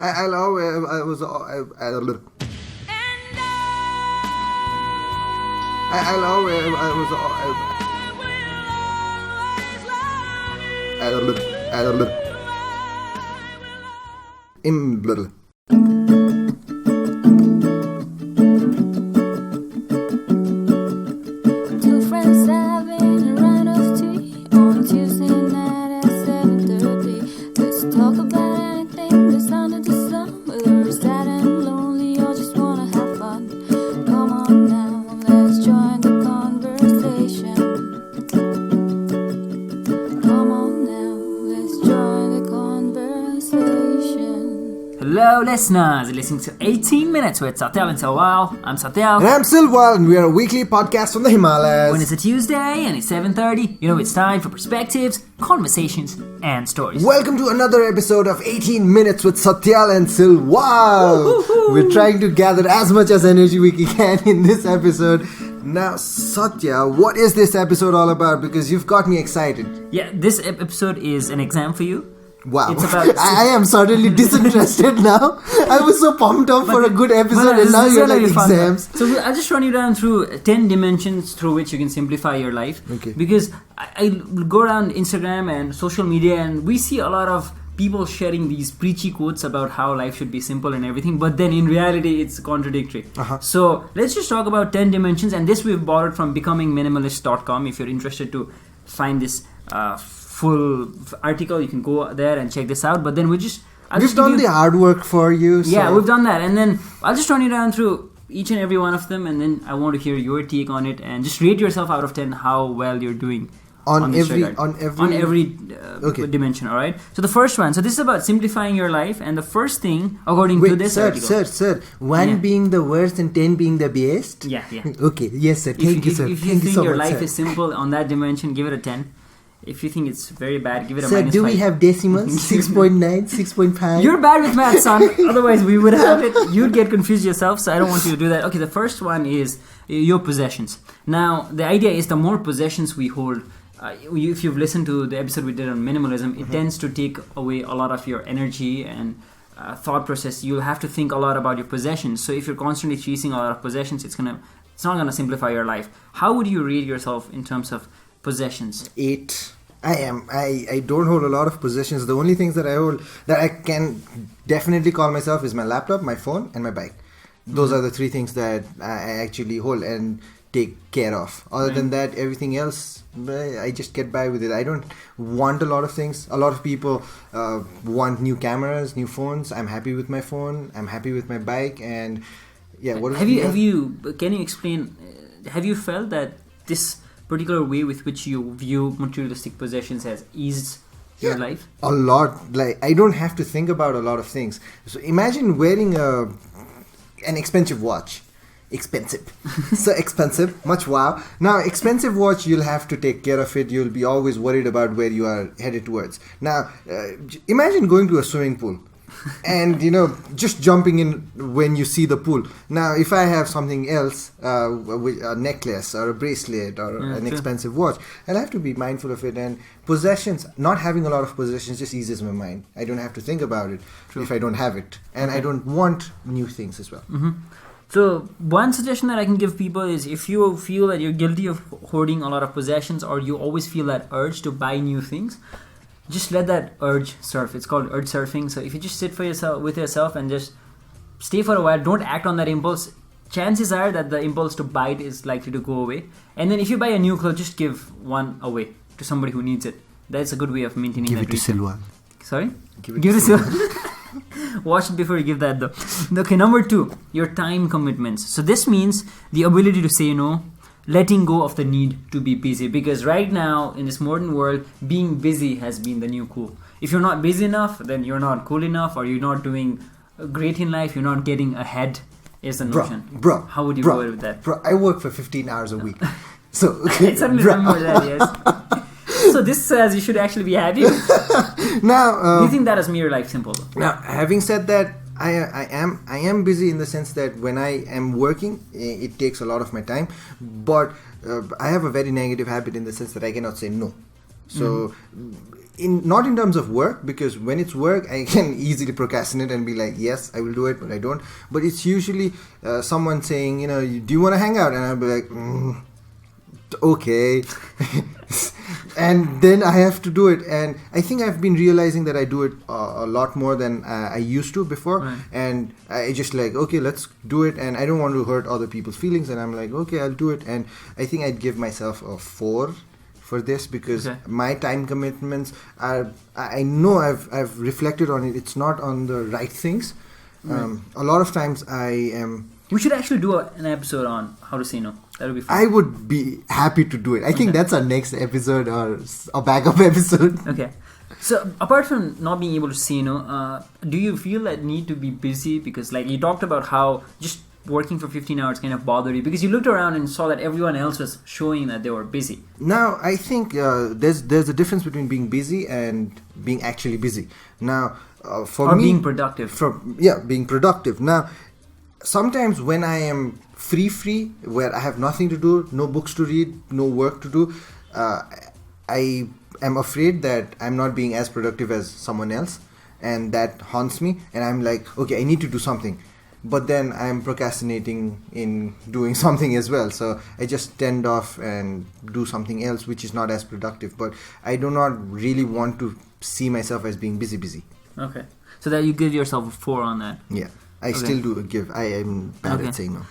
I was Two friends having a round of tea on Tuesday night at 7:30. Let's talk about anything that's under the sun, whether we're sad and lonely or just wanna have fun. Come on now, let's join the conversation. Come on now, let's join the conversation. Hello listeners, you're listening to 18 Minutes with Satyal and Silwal. I'm Satyal. And I'm Silwal, and we are a weekly podcast from the Himalayas. When it's a Tuesday and it's 7:30, you know it's time for perspectives, conversations and stories. Welcome to another episode of 18 Minutes with Satyal and Silwal. Woo-hoo-hoo. We're trying to gather as much as energy we can in this episode. Now, Satya, what is this episode all about? Because you've got me excited. Yeah, this episode is an exam for you. Wow. It's about- I am suddenly disinterested now. I was so pumped up for a good episode, and now you're like exams. So I'll just run you down through 10 dimensions through which you can simplify your life. Okay. Because I go around Instagram and social media and we see a lot of people sharing these preachy quotes about how life should be simple and everything, but then in reality it's contradictory. So let's just talk about 10 dimensions, and this we've borrowed from becomingminimalist.com. If you're interested to find this full article, you can go there and check this out. But then We've done the hard work for you. So. Yeah, we've done that, and then I'll just run you down through each and every one of them, and then I want to hear your take on it, and just rate yourself out of 10 how well you're doing on every dimension. All right. So the first one. So this is about simplifying your life, and the first thing, according to this article. Sir. One being the worst and 10 being the best. Yeah. Okay. Yes, sir. Thank you, sir. If you think your life is simple on that dimension, give it a 10. If you think it's very bad, give it a sir, minus 5. do we have decimals? 6.9, 6.5? You're bad with math, son. Otherwise, we would have it. You'd get confused yourself, so I don't want you to do that. Okay, the first one is your possessions. Now, the idea is the more possessions we hold, if you've listened to the episode we did on minimalism, it tends to take away a lot of your energy and thought process. You'll have to think a lot about your possessions. So if you're constantly chasing a lot of possessions, it's not going to simplify your life. How would you rate yourself in terms of possessions? 8. I don't hold a lot of possessions. The only things that I hold that I can definitely call myself is my laptop, my phone, and my bike. Those are the 3 things that I actually hold and take care of. Other than that, everything else, I just get by with it. I don't want a lot of things. A lot of people want new cameras, new phones. I'm happy with my phone. I'm happy with my bike. And yeah, can you explain? Have you felt that this particular way with which you view materialistic possessions has eased your life? A lot. Like, I don't have to think about a lot of things. So imagine wearing an expensive watch. Expensive. So expensive. Much wow. Now, expensive watch, you'll have to take care of it. You'll be always worried about where you are headed towards. Now, imagine going to a swimming pool. And just jumping in when you see the pool. Now, if I have something else, a necklace or a bracelet or an expensive watch, I'll have to be mindful of it. And possessions, not having a lot of possessions just eases my mind. I don't have to think about it if I don't have it. And I don't want new things as well. Mm-hmm. So one suggestion that I can give people is, if you feel that you're guilty of hoarding a lot of possessions, or you always feel that urge to buy new things, just let that urge surf. It's called urge surfing. So if you just sit with yourself and just stay for a while, don't act on that impulse, chances are that the impulse to buy it is likely to go away. And then if you buy a new clothes, just give one away to somebody who needs it. That's a good way of maintaining Give that it to Silwal. Sorry? Give it to Silwal. Watch it before you give that though. Okay, number 2, your time commitments. So this means the ability to say no, letting go of the need to be busy, because right now in this modern world, being busy has been the new cool. If you're not busy enough, then you're not cool enough, or you're not doing great in life, you're not getting ahead, is the notion. Bro, how would you go with that? Bro, I work for 15 hours a week. So I suddenly remember that, yes. So this says you should actually be happy. Now, do you think that has made your life simple? Now, having said that, I am busy in the sense that when I am working, it takes a lot of my time. But I have a very negative habit in the sense that I cannot say no. So not in terms of work, because when it's work I can easily procrastinate and be like, yes, I will do it, but I don't. But it's usually someone saying, do you want to hang out? And I'll be like, okay. And then I have to do it, and I think I've been realizing that I do it a lot more than I used to before. Right. And I just like, okay, let's do it, and I don't want to hurt other people's feelings, and I'm like, okay, I'll do it. And I think I'd give myself a 4 for this, because my time commitments are, I know I've reflected on it, it's not on the right things. A lot of times we should actually do an episode on how to say no. That would be fun. I would be happy to do it. I think that's our next episode, or a backup episode. Okay. So apart from not being able to say no, do you feel that need to be busy? Because like you talked about how just working for 15 hours kind of bothered you, because you looked around and saw that everyone else was showing that they were busy. Now, I think there's a difference between being busy and being actually busy. Now, for me... being productive. Being productive. Now, sometimes when I am free, where I have nothing to do, no books to read, no work to do, I am afraid that I'm not being as productive as someone else, and that haunts me, and I'm like, okay, I need to do something. But then I'm procrastinating in doing something as well. So I just tend off and do something else which is not as productive. But I do not really want to see myself as being busy. Okay. So that you give yourself a 4 on that. Yeah. I still do give. I am bad at saying no.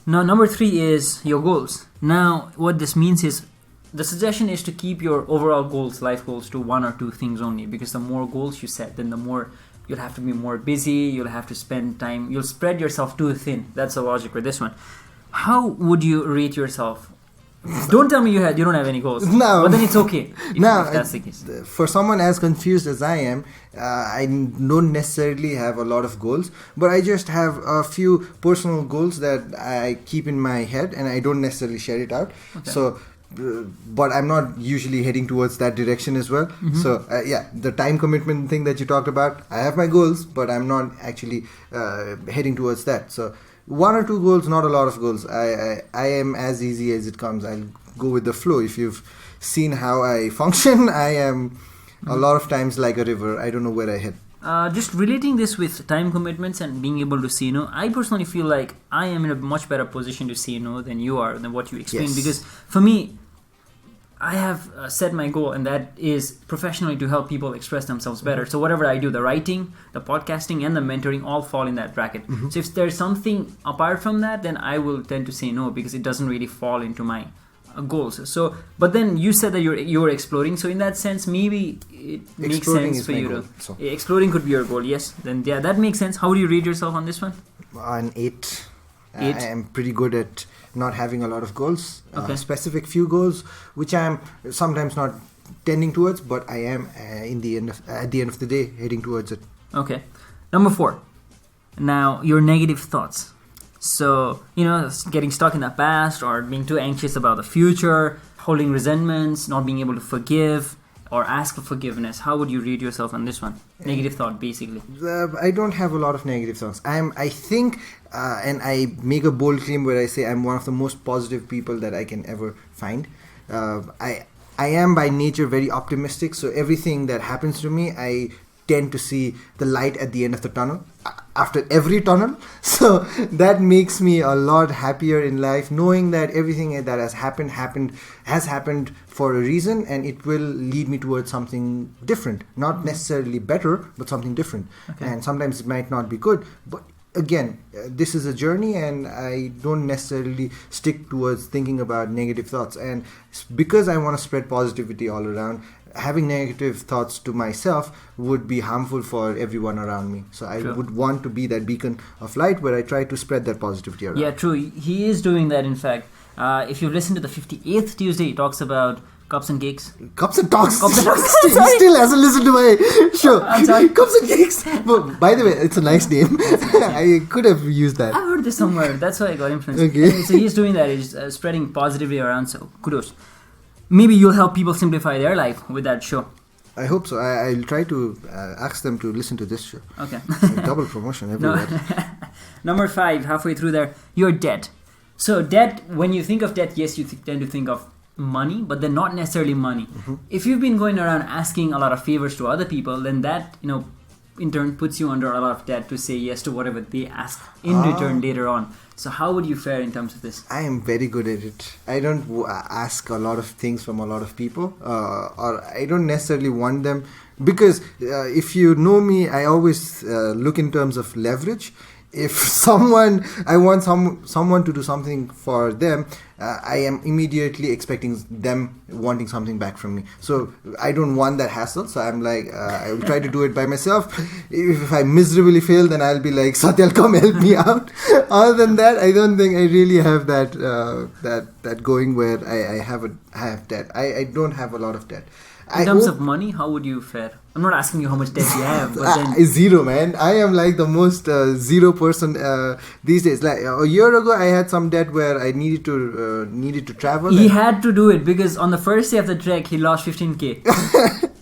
Now, number 3 is your goals. Now, what this means is, the suggestion is to keep your overall goals, life goals, to 1 or 2 things only. Because the more goals you set, then the more... you'll have to be more busy, you'll have to spend time, you'll spread yourself too thin. That's the logic with this one. How would you rate yourself? Don't tell me you don't have any goals. No. But then it's okay if that's the case. For someone as confused as I am, I don't necessarily have a lot of goals, but I just have a few personal goals that I keep in my head and I don't necessarily share it out. Okay. So... but I'm not usually heading towards that direction as well. Mm-hmm. So the time commitment thing that you talked about, I have my goals, but I'm not actually heading towards that. So 1 or 2 goals, not a lot of goals. I am as easy as it comes. I'll go with the flow. If you've seen how I function, I am a lot of times like a river. I don't know where I head. Just relating this with time commitments and being able to say no, I personally feel like I am in a much better position to say no than you are, than what you explained. Yes. Because for me, I have set my goal, and that is professionally to help people express themselves better. So whatever I do, the writing, the podcasting, and the mentoring all fall in that bracket. Mm-hmm. So if there's something apart from that, then I will tend to say no, because it doesn't really fall into my goals. So, but then you said that you're exploring. So in that sense, maybe it makes sense for you to... Exploring could be your goal, yes. Then that makes sense. How do you rate yourself on this one? An 8. I am pretty good at not having a lot of goals. Okay. Specific few goals, which I am sometimes not tending towards, but I am at the end of the day heading towards it. Okay. Number 4. Now, your negative thoughts. So, getting stuck in the past, or being too anxious about the future, holding resentments, not being able to forgive or ask for forgiveness. How would you rate yourself on this one? Negative thought, basically. I don't have a lot of negative thoughts. I think, and I make a bold claim where I say I'm one of the most positive people that I can ever find. I am by nature very optimistic, so everything that happens to me, I tend to see the light at the end of the tunnel, after every tunnel. So that makes me a lot happier in life, knowing that everything that has happened for a reason, and it will lead me towards something different. Not necessarily better, but something different. Okay. And sometimes it might not be good, but again, this is a journey, and I don't necessarily stick towards thinking about negative thoughts. And because I want to spread positivity all around, having negative thoughts to myself would be harmful for everyone around me. So I would want to be that beacon of light where I try to spread that positivity around. Yeah, true. He is doing that, in fact. If you've listened to the 58th Tuesday, he talks about cups and cakes. Cups and talks. He still hasn't listened to my show. I'm sorry. Cups and cakes. But by the way, it's a nice name. I could have used that. I heard this somewhere. That's why I got influenced. Okay. Anyway, so he's doing that. He's spreading positivity around. So kudos. Maybe you'll help people simplify their life with that show. I hope so. I'll try to ask them to listen to this show. Okay. Double promotion everywhere. Number 5, halfway through there, your debt. So debt, when you think of debt, yes, you tend to think of money, but they're not necessarily money. Mm-hmm. If you've been going around asking a lot of favors to other people, then that, in turn puts you under a lot of debt to say yes to whatever they ask in return later on. So how would you fare in terms of this? I am very good at it. I don't ask a lot of things from a lot of people, or I don't necessarily want them, because if you know me, I always look in terms of leverage. If I want someone to do something for them, I am immediately expecting them wanting something back from me. So I don't want that hassle. So I'm like, I will try to do it by myself. If I miserably fail, then I'll be like, Satyal, come help me out. Other than that, I don't think I really have that going where I have debt. I don't have a lot of debt. In terms of money, how would you fare? I'm not asking you how much debt you have, but then... Zero, man. I am like the most zero person these days. Like a year ago, I had some debt where I needed to travel. He had to do it because on the first day of the trek, he lost 15k.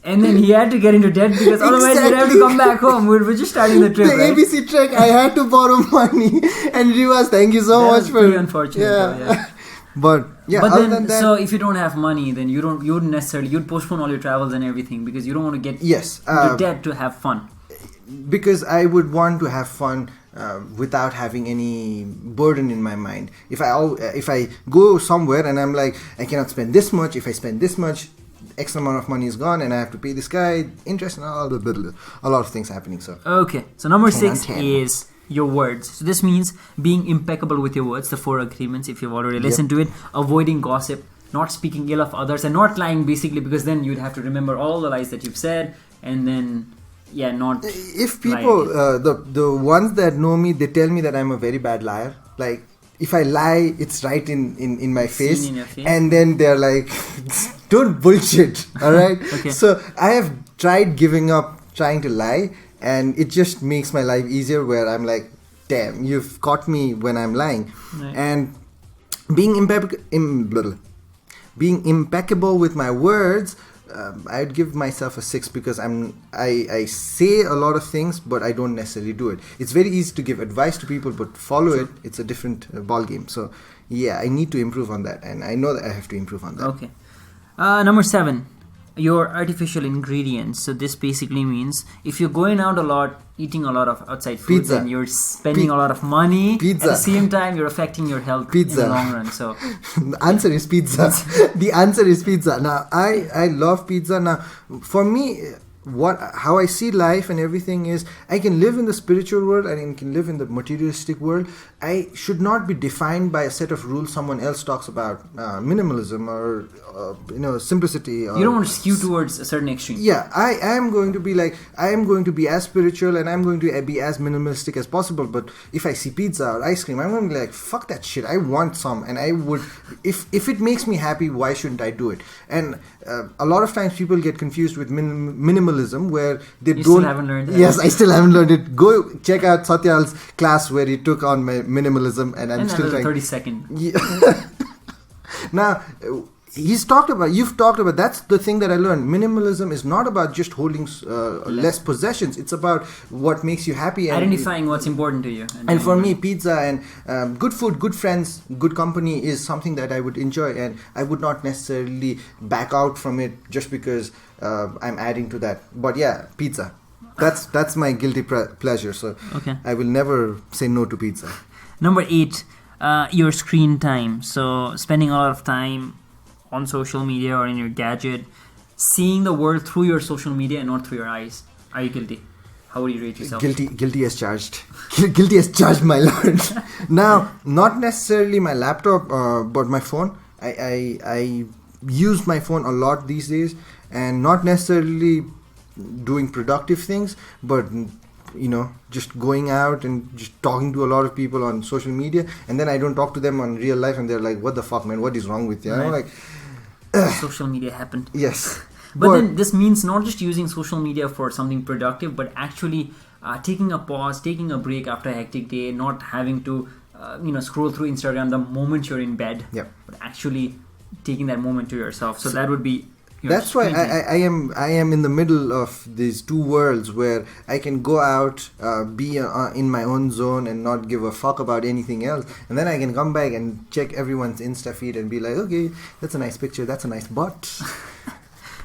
And then he had to get into debt because otherwise he'd have to come back home. We're just starting the trip, right? ABC trek, I had to borrow money. And Rivas, thank you so much for... Pretty unfortunate, yeah. But then, so if you don't have money, then you'd postpone all your travels and everything because you don't want to get into debt to have fun. Because I would want to have fun without having any burden in my mind. If I go somewhere and I'm like, I cannot spend this much. If I spend this much, X amount of money is gone and I have to pay this guy interest and a lot of things happening. So okay, so number 6 is your words. So this means being impeccable with your words, the 4 agreements if you've already listened to it, avoiding gossip, not speaking ill of others, and not lying basically, because then you'd have to remember all the lies that you've said, and then not if people the ones that know me, they tell me that I'm a very bad liar. Like if I lie, it's right in my face, and then they're like, don't bullshit. All right. Okay. So I have tried giving up trying to lie, and it just makes my life easier where I'm like, damn, you've caught me when I'm lying. Right. And being impeccable with my words, I'd give myself a 6 because I say a lot of things, but I don't necessarily do it. It's very easy to give advice to people, but follow it's a different ball game. So yeah, I need to improve on that, and I know that I have to improve on that. Okay. Number 7. Your artificial ingredients. So this basically means if you're going out a lot, eating a lot of outside food, then you're spending a lot of money. At the same time, you're affecting your health in the long run. So the answer is pizza. The answer is pizza. Now I love pizza. Now for me, how I see life and everything is, I can live in the spiritual world and I can live in the materialistic world. I should not be defined by a set of rules someone else talks about, minimalism or simplicity. Or, you don't want to skew towards a certain extreme. Yeah, I am going to be as spiritual and I'm going to be as minimalistic as possible. But if I see pizza or ice cream, I'm going to be like, fuck that shit. I want some, and I would, if it makes me happy, why shouldn't I do it? And a lot of times people get confused with minimalism, where they don't. Still haven't learned that. Yes, I still haven't learned it. Go check out Satyal's class where he took on minimalism, and I'm still trying. 30-second. Yeah. Now, you've talked about, that's the thing that I learned. Minimalism is not about just holding less possessions. It's about what makes you happy. And identifying what's important to you. And for me, pizza and good food, good friends, good company is something that I would enjoy. And I would not necessarily back out from it just because I'm adding to that. But yeah, pizza. That's my guilty pleasure. So okay. I will never say no to pizza. Number 8, your screen time. So spending a lot of time on social media or in your gadget, seeing the world through your social media and not through your eyes. Are you guilty? How would you rate yourself? Guilty as charged. Guilty as charged, my lord. Now, not necessarily my laptop, but my phone. I use my phone a lot these days, and not necessarily doing productive things, but just going out and just talking to a lot of people on social media, and then I don't talk to them on real life, and they're like, what the fuck, man, what is wrong with you? Right. I'm like, social media happened. Yes. But then this means not just using social media for something productive, but actually taking a pause, taking a break after a hectic day, not having to scroll through Instagram the moment you're in bed, Yep. but actually taking that moment to yourself. So that would be your That's why screen time. I am in the middle of these two worlds where I can go out, be in my own zone and not give a fuck about anything else, and then I can come back and check everyone's Insta feed and be like, okay, that's a nice picture, that's a nice butt.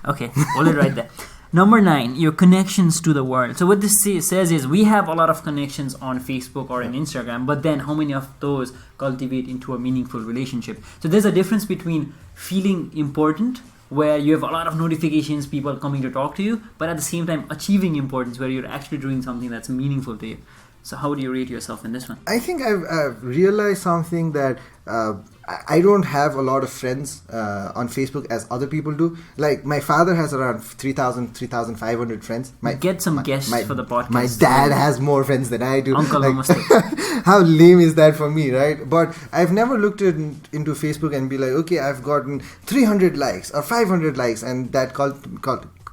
Okay, hold it right there. Number 9, your connections to the world. So what this says is we have a lot of connections on Facebook or on Instagram, but then how many of those cultivate into a meaningful relationship? So there's a difference between feeling important, where you have a lot of notifications, people coming to talk to you, but at the same time achieving importance, where you're actually doing something that's meaningful to you. So how do you rate yourself in this one? I think I've realized something that I don't have a lot of friends on Facebook as other people do. Like my father has around 3,500 friends. Get some guests for the podcast. My dad has more friends than I do. Uncle Namaste. How lame is that for me, right? But I've never looked into Facebook and be like, okay, I've gotten 300 likes or 500 likes, and that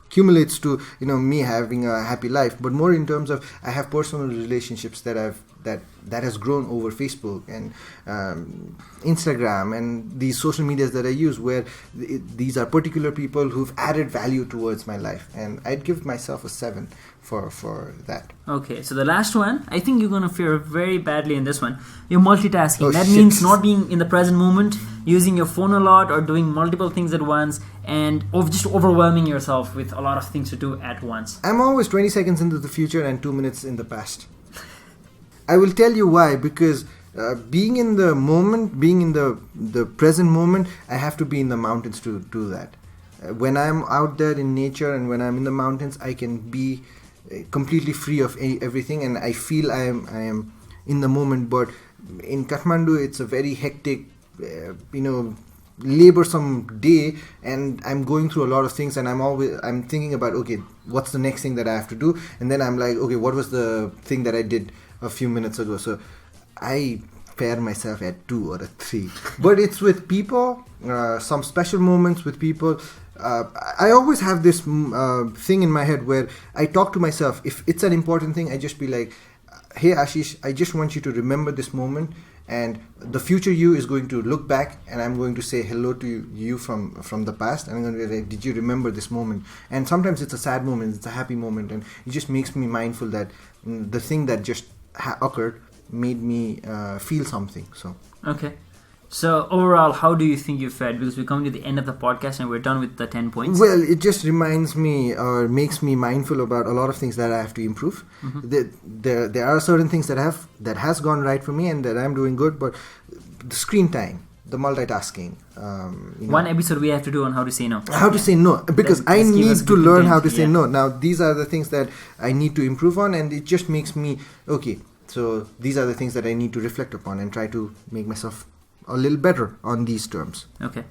accumulates to me having a happy life. But more in terms of I have personal relationships that has grown over Facebook and Instagram and these social medias that I use, where these are particular people who've added value towards my life, and I'd give myself a 7 for that. Okay, so the last one, I think you're going to fare very badly in this one. You're multitasking. Oh, that shit. means not being in the present moment, using your phone a lot, or doing multiple things at once, and just overwhelming yourself with a lot of things to do at once. I'm always 20 seconds into the future and 2 minutes in the past. I will tell you why, because being in the moment, being in the present moment, I have to be in the mountains to do that. When I'm out there in nature and when I'm in the mountains, I can be completely free of everything, and I feel I am in the moment. But in Kathmandu, it's a very hectic, laborsome day, and I'm going through a lot of things, and I'm thinking about, okay, what's the next thing that I have to do, and then I'm like, okay, what was the thing that I did a few minutes ago? So I pair myself at 2 or a 3. But it's with people, some special moments with people. I always have this thing in my head where I talk to myself. If it's an important thing, I just be like, hey Ashish, I just want you to remember this moment, and the future you is going to look back, and I'm going to say hello to you from the past, and I'm going to be like, did you remember this moment? And sometimes it's a sad moment, it's a happy moment, and it just makes me mindful that the thing that just occurred made me feel something. So okay. So overall, how do you think you fared? Because we're coming to the end of the podcast and we're done with the 10 points. Well, it just reminds me or makes me mindful about a lot of things that I have to improve. Mm-hmm. There are certain things that has gone right for me and that I'm doing good, but the screen time, the multitasking. One episode we have to do on how to say no. How to say no, because I Let's give us need to good learn content. how to say no. Now, these are the things that I need to improve on, and it just makes me, okay, so these are the things that I need to reflect upon and try to make myself a little better on these terms. Okay.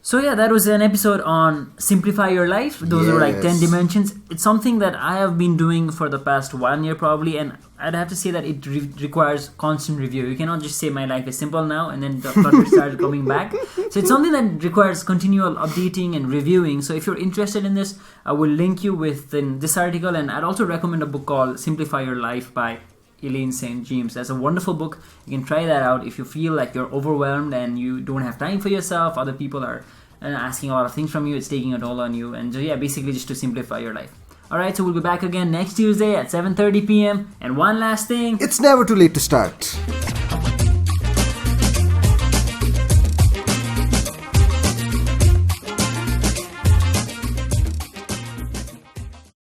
So yeah, that was an episode on Simplify Your Life. Those are like 10 dimensions. It's something that I have been doing for the past 1 year probably, and I'd have to say that it requires constant review. You cannot just say my life is simple now and then the clutter starts coming back. So it's something that requires continual updating and reviewing. So if you're interested in this, I will link you with this article, and I'd also recommend a book called Simplify Your Life by Elaine St. James. That's a wonderful book. You can try that out if you feel like you're overwhelmed and you don't have time for yourself. Other people are asking a lot of things from you. It's taking a toll on you. And basically just to simplify your life. Alright, so we'll be back again next Tuesday at 7:30 p.m. And one last thing. It's never too late to start.